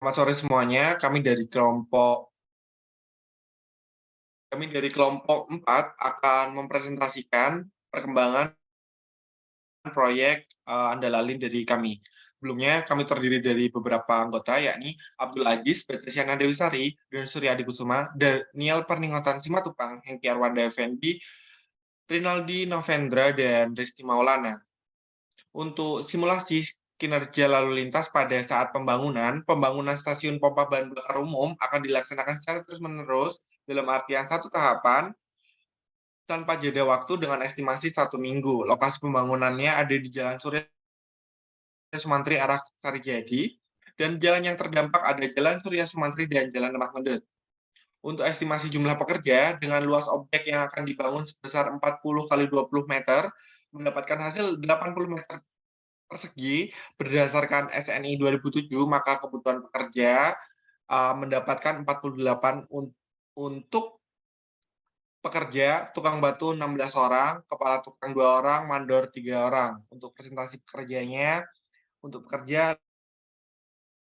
Selamat sore semuanya. Kami dari kelompok 4 akan mempresentasikan perkembangan proyek Andalalin dari kami. Sebelumnya, kami terdiri dari beberapa anggota, yakni Abdul Aziz, Patriciana Dewi Sari, dan Suryadi Kusuma, Daniel Perninghotan Simatupang, Hengki Arwanda Effendi, Rinaldi Novendra, dan Rizky Maulana. Untuk simulasi kinerja lalu lintas pada saat pembangunan stasiun pompa bahan bakar umum akan dilaksanakan secara terus-menerus dalam artian satu tahapan tanpa jeda waktu dengan estimasi 1 minggu. Lokasi pembangunannya ada di Jalan Surya Sumantri arah Sarijadi, dan jalan yang terdampak ada Jalan Surya Sumantri dan Jalan Lemah Ngendet. Untuk estimasi jumlah pekerja dengan luas objek yang akan dibangun sebesar 40 kali 20 meter, mendapatkan hasil 80 meter persegi berdasarkan SNI 2007, maka kebutuhan pekerja mendapatkan 48 untuk pekerja, tukang batu 16 orang, kepala tukang 2 orang, mandor 3 orang. Untuk presentasi pekerjanya, untuk pekerja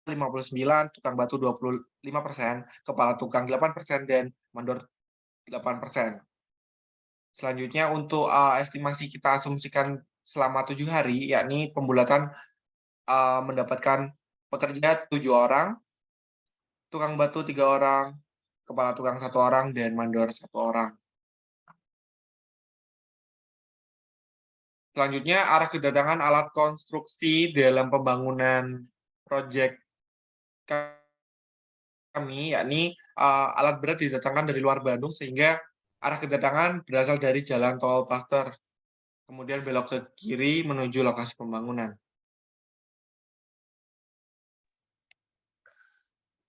59, tukang batu 25%, kepala tukang 8%, dan mandor 8%. Selanjutnya untuk estimasi kita asumsikan selama 7 hari, yakni pembulatan mendapatkan pekerja 7 orang, tukang batu 3 orang, kepala tukang 1 orang, dan mandor 1 orang. Selanjutnya, arah kedatangan alat konstruksi dalam pembangunan proyek kami, yakni alat berat didatangkan dari luar Bandung, sehingga arah kedatangan berasal dari Jalan Tol Paster, kemudian belok ke kiri menuju lokasi pembangunan.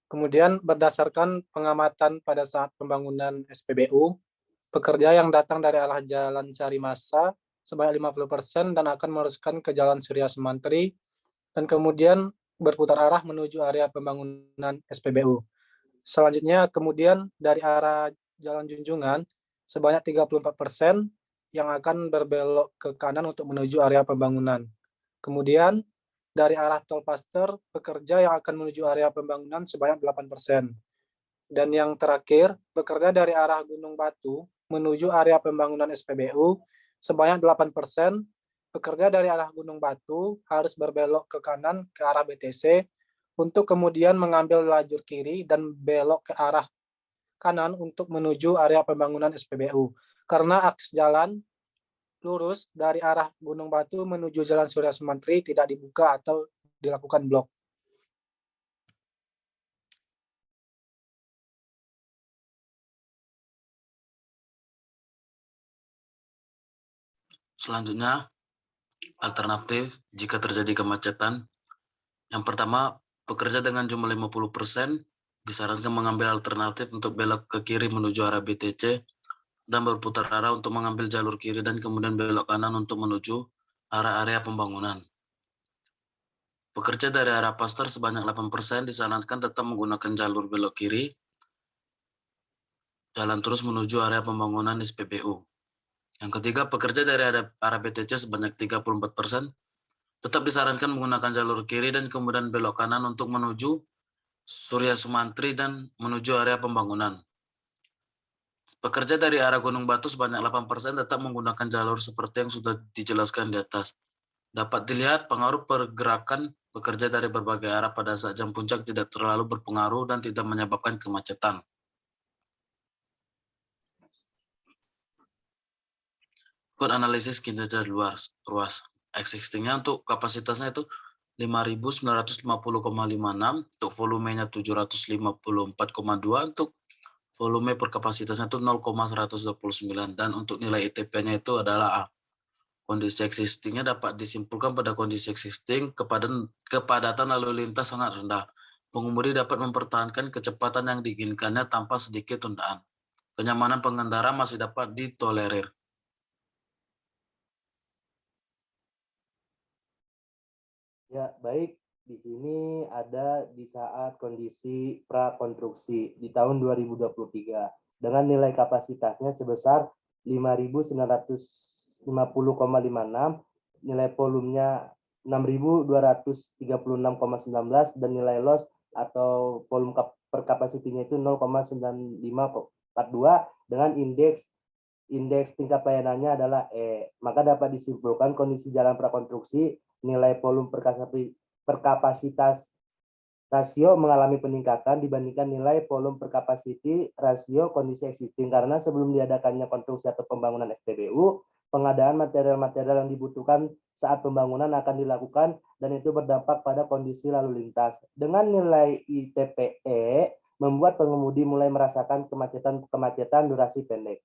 Kemudian berdasarkan pengamatan pada saat pembangunan SPBU, pekerja yang datang dari arah Jalan Carimasa sebanyak 50% dan akan meneruskan ke Jalan Surya Sumantri dan kemudian berputar arah menuju area pembangunan SPBU. Selanjutnya kemudian dari arah Jalan Junjungan sebanyak 34% yang akan berbelok ke kanan untuk menuju area pembangunan. Kemudian dari arah Tol Paster, pekerja yang akan menuju area pembangunan sebanyak 8%. Dan yang terakhir, pekerja dari arah Gunung Batu menuju area pembangunan SPBU sebanyak 8%. Pekerja dari arah Gunung Batu harus berbelok ke kanan ke arah BTC untuk kemudian mengambil lajur kiri dan belok ke arah kanan untuk menuju area pembangunan SPBU. Karena akses jalan lurus dari arah Gunung Batu menuju Jalan Surya Sumantri tidak dibuka atau dilakukan blok. Selanjutnya, alternatif jika terjadi kemacetan. Yang pertama, pekerja dengan jumlah 50% disarankan mengambil alternatif untuk belok ke kiri menuju arah BTC dan berputar arah untuk mengambil jalur kiri dan kemudian belok kanan untuk menuju arah area pembangunan. Pekerja dari arah Paster sebanyak 8% disarankan tetap menggunakan jalur belok kiri, jalan terus menuju area pembangunan SPBU. Yang ketiga, pekerja dari arah BTC sebanyak 34% tetap disarankan menggunakan jalur kiri dan kemudian belok kanan untuk menuju Surya Sumantri dan menuju area pembangunan. Pekerja dari arah Gunung Batu sebanyak 8% tetap menggunakan jalur seperti yang sudah dijelaskan di atas. Dapat dilihat pengaruh pergerakan pekerja dari berbagai arah pada saat jam puncak tidak terlalu berpengaruh dan tidak menyebabkan kemacetan. Kode analisis kinerja ruas. Existing-nya untuk kapasitasnya itu 5.950,56, untuk volumenya 754,2, untuk volume per kapasitasnya itu 0,129, dan untuk nilai ITP-nya itu adalah A. Kondisi existing-nya dapat disimpulkan pada kondisi existing, kepadatan lalu lintas sangat rendah. Pengemudi dapat mempertahankan kecepatan yang diinginkannya tanpa sedikit tundaan. Kenyamanan pengendara masih dapat ditolerir. Ya, baik. Di sini ada di saat kondisi prakonstruksi di tahun 2023 dengan nilai kapasitasnya sebesar 5.950,56, nilai volumenya 6.236,19 dan nilai loss atau volume per kapasitinya itu 0,9542 dengan indeks tingkat pelayanannya adalah E. Maka dapat disimpulkan kondisi jalan prakonstruksi nilai volume per kapasitas rasio mengalami peningkatan dibandingkan nilai volume per kapasiti rasio kondisi existing karena sebelum diadakannya konstruksi atau pembangunan SPBU, pengadaan material-material yang dibutuhkan saat pembangunan akan dilakukan dan itu berdampak pada kondisi lalu lintas. Dengan nilai ITPE membuat pengemudi mulai merasakan kemacetan durasi pendek.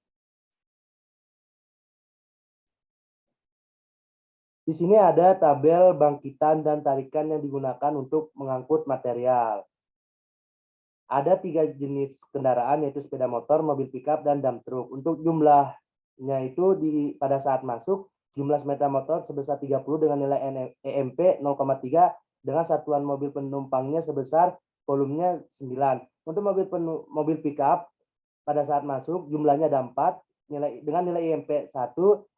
Di sini ada tabel bangkitan dan tarikan yang digunakan untuk mengangkut material. Ada 3 jenis kendaraan yaitu sepeda motor, mobil pickup, dan dump truck. Untuk jumlahnya itu pada saat masuk, jumlah sepeda motor sebesar 30 dengan nilai EMP 0,3 dengan satuan mobil penumpangnya sebesar volumenya 9. Untuk mobil pickup pada saat masuk jumlahnya ada 4 dengan nilai EMP 1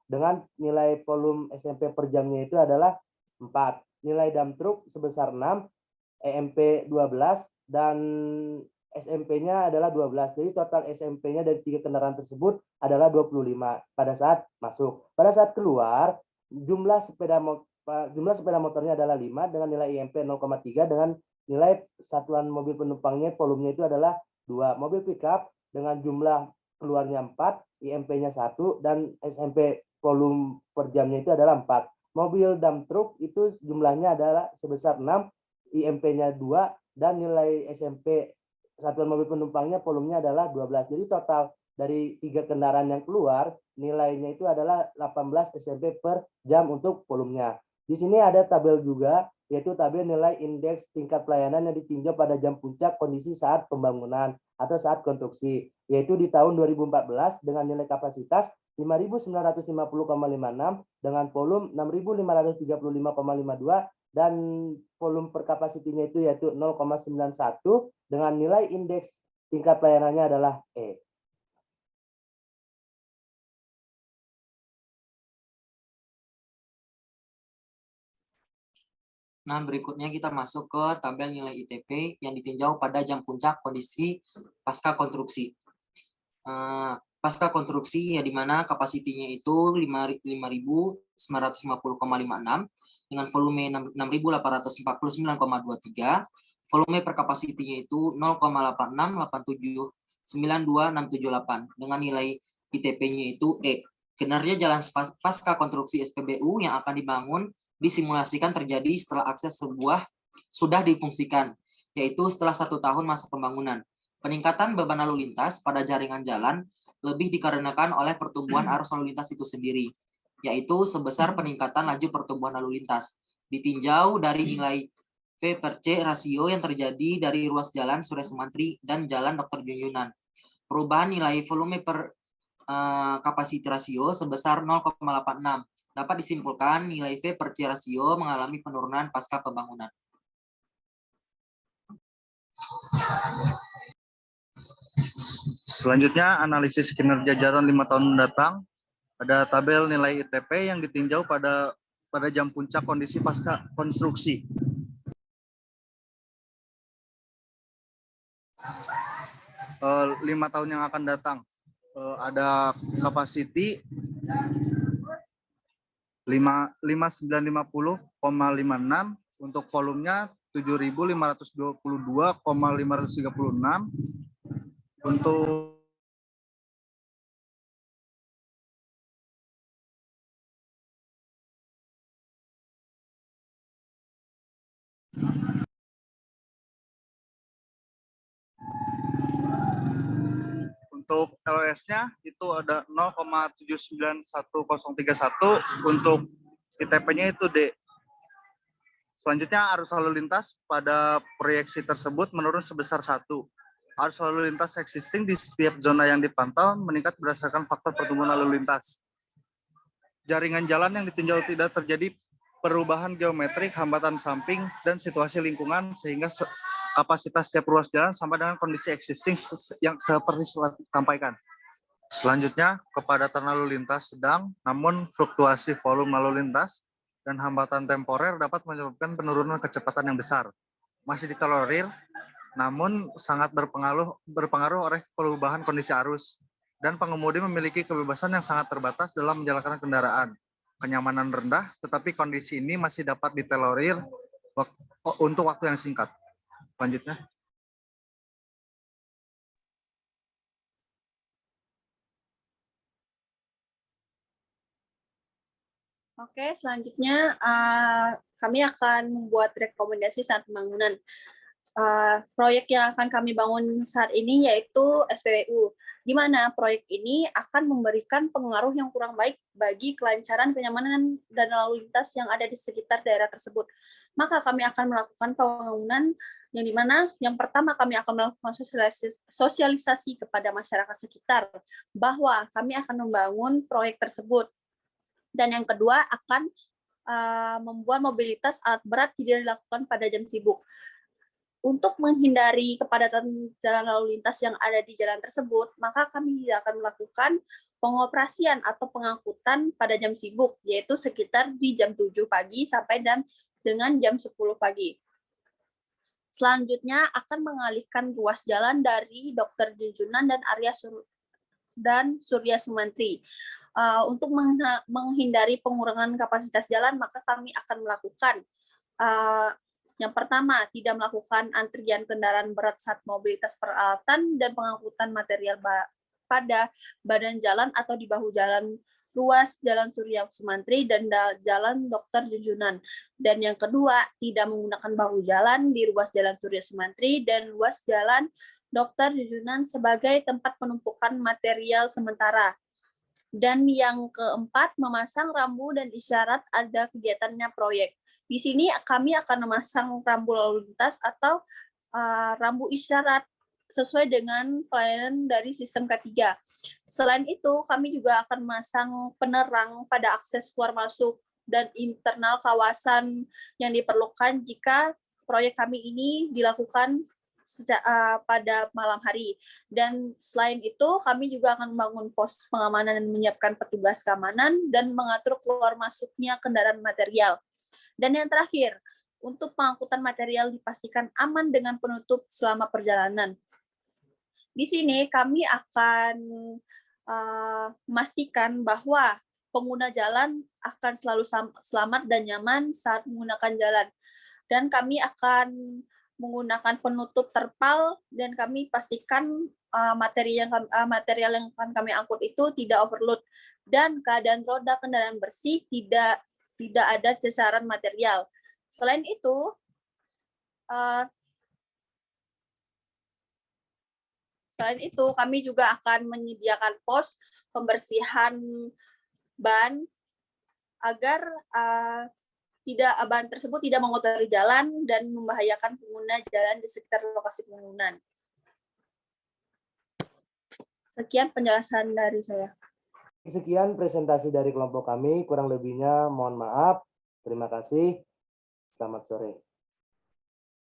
dengan nilai volume SMP per jamnya itu adalah 4. Nilai dump truck sebesar 6, EMP 12, dan SMP-nya adalah 12. Jadi total SMP-nya dari 3 kendaraan tersebut adalah 25 pada saat masuk. Pada saat keluar, jumlah sepeda motornya adalah 5 dengan nilai IMP 0,3 dengan nilai satuan mobil penumpangnya volumenya itu adalah 2. Mobil pickup dengan jumlah keluarnya 4, IMP-nya 1, dan SMP volume per jamnya itu adalah 4. Mobil dump truck itu jumlahnya adalah sebesar 6, IMP-nya 2, dan nilai SMP satuan mobil penumpangnya volumenya adalah 12. Jadi total dari 3 kendaraan yang keluar, nilainya itu adalah 18 SMP per jam untuk volumenya. Di sini ada tabel juga, yaitu tabel nilai indeks tingkat pelayanan yang ditinjau pada jam puncak kondisi saat pembangunan atau saat konstruksi, yaitu di tahun 2014 dengan nilai kapasitas 5.950,56 dengan volume 6.535,52 dan volume per kapasitinya itu yaitu 0,91 dengan nilai indeks tingkat pelayanannya adalah E. Nah, berikutnya kita masuk ke tabel nilai ITP yang ditinjau pada jam puncak kondisi pasca konstruksi. Pasca konstruksi ya di mana kapasitinya itu 5.950,56 dengan volume 6.849,23, volume per kapasitinya itu 0,868792,678 dengan nilai ITP-nya itu E. Kinerja jalan pasca konstruksi SPBU yang akan dibangun disimulasikan terjadi setelah akses sudah difungsikan, yaitu setelah 1 tahun masa pembangunan. Peningkatan beban lalu lintas pada jaringan jalan lebih dikarenakan oleh pertumbuhan arus lalu lintas itu sendiri, yaitu sebesar peningkatan laju pertumbuhan lalu lintas. Ditinjau dari nilai V per C rasio yang terjadi dari ruas jalan Surya Sumantri dan jalan Dr. Junjunan. Perubahan nilai volume per kapasiti rasio sebesar 0,86. Dapat disimpulkan nilai V per C rasio mengalami penurunan pasca pembangunan. Selanjutnya, analisis kinerja jalan 5 tahun mendatang. Ada tabel nilai ITP yang ditinjau pada jam puncak kondisi pasca konstruksi. Lima tahun yang akan datang. Ada kapasiti 5.950,56 untuk volumenya 7.522,536 untuk LOS-nya itu ada 0,791031, untuk ITP-nya itu D. Selanjutnya, arus lalu lintas pada proyeksi tersebut menurun sebesar 1. Arus lalu lintas existing di setiap zona yang dipantau meningkat berdasarkan faktor pertumbuhan lalu lintas. Jaringan jalan yang ditinjau tidak terjadi perubahan geometrik, hambatan samping, dan situasi lingkungan sehingga kapasitas setiap ruas jalan sama dengan kondisi existing yang seperti disampaikan. Selanjutnya, kepadatan lalu lintas sedang, namun fluktuasi volume lalu lintas dan hambatan temporer dapat menyebabkan penurunan kecepatan yang besar. Masih ditolerir namun sangat berpengaruh oleh perubahan kondisi arus, dan pengemudi memiliki kebebasan yang sangat terbatas dalam menjalankan kendaraan. Kenyamanan rendah, tetapi kondisi ini masih dapat ditolerir untuk waktu yang singkat. Selanjutnya. Oke, selanjutnya kami akan membuat rekomendasi saat pembangunan. Proyek yang akan kami bangun saat ini yaitu SPBU, di mana proyek ini akan memberikan pengaruh yang kurang baik bagi kelancaran, kenyamanan, dan lalu lintas yang ada di sekitar daerah tersebut. Maka kami akan melakukan pembangunan yang dimana yang pertama kami akan melakukan sosialisasi kepada masyarakat sekitar bahwa kami akan membangun proyek tersebut. Dan yang kedua akan membuat mobilitas alat berat tidak dilakukan pada jam sibuk. Untuk menghindari kepadatan jalan lalu lintas yang ada di jalan tersebut, maka kami tidak akan melakukan pengoperasian atau pengangkutan pada jam sibuk, yaitu sekitar di jam 7 pagi sampai dengan jam 10 pagi. Selanjutnya akan mengalihkan ruas jalan dari Dr. Junjunan dan Surya Sumantri. Untuk menghindari pengurangan kapasitas jalan, maka kami akan melakukan yang pertama, tidak melakukan antrian kendaraan berat saat mobilitas peralatan dan pengangkutan material pada badan jalan atau di bahu jalan ruas Jalan Surya Sumantri dan Jalan Dr. Junjunan. Dan yang kedua, tidak menggunakan bahu jalan di ruas Jalan Surya Sumantri dan ruas Jalan Dr. Junjunan sebagai tempat penumpukan material sementara. Dan yang keempat, memasang rambu dan isyarat ada kegiatannya proyek. Di sini kami akan memasang rambu lalu lintas atau rambu isyarat sesuai dengan pelayanan dari sistem K3. Selain itu, kami juga akan memasang penerang pada akses keluar masuk dan internal kawasan yang diperlukan jika proyek kami ini dilakukan pada malam hari. Dan selain itu, kami juga akan membangun pos pengamanan dan menyiapkan petugas keamanan dan mengatur keluar masuknya kendaraan material. Dan yang terakhir, untuk pengangkutan material dipastikan aman dengan penutup selama perjalanan. Di sini kami akan memastikan bahwa pengguna jalan akan selalu selamat dan nyaman saat menggunakan jalan. Dan kami akan menggunakan penutup terpal dan kami pastikan material yang akan kami angkut itu tidak overload dan keadaan roda kendaraan bersih, tidak ada cecaran material. Selain itu, kami juga akan menyediakan pos pembersihan ban agar ban tersebut tidak mengotori jalan dan membahayakan pengguna jalan di sekitar lokasi pembangunan. Sekian penjelasan dari saya. Sekian presentasi dari kelompok kami, kurang lebihnya mohon maaf. Terima kasih. Selamat sore.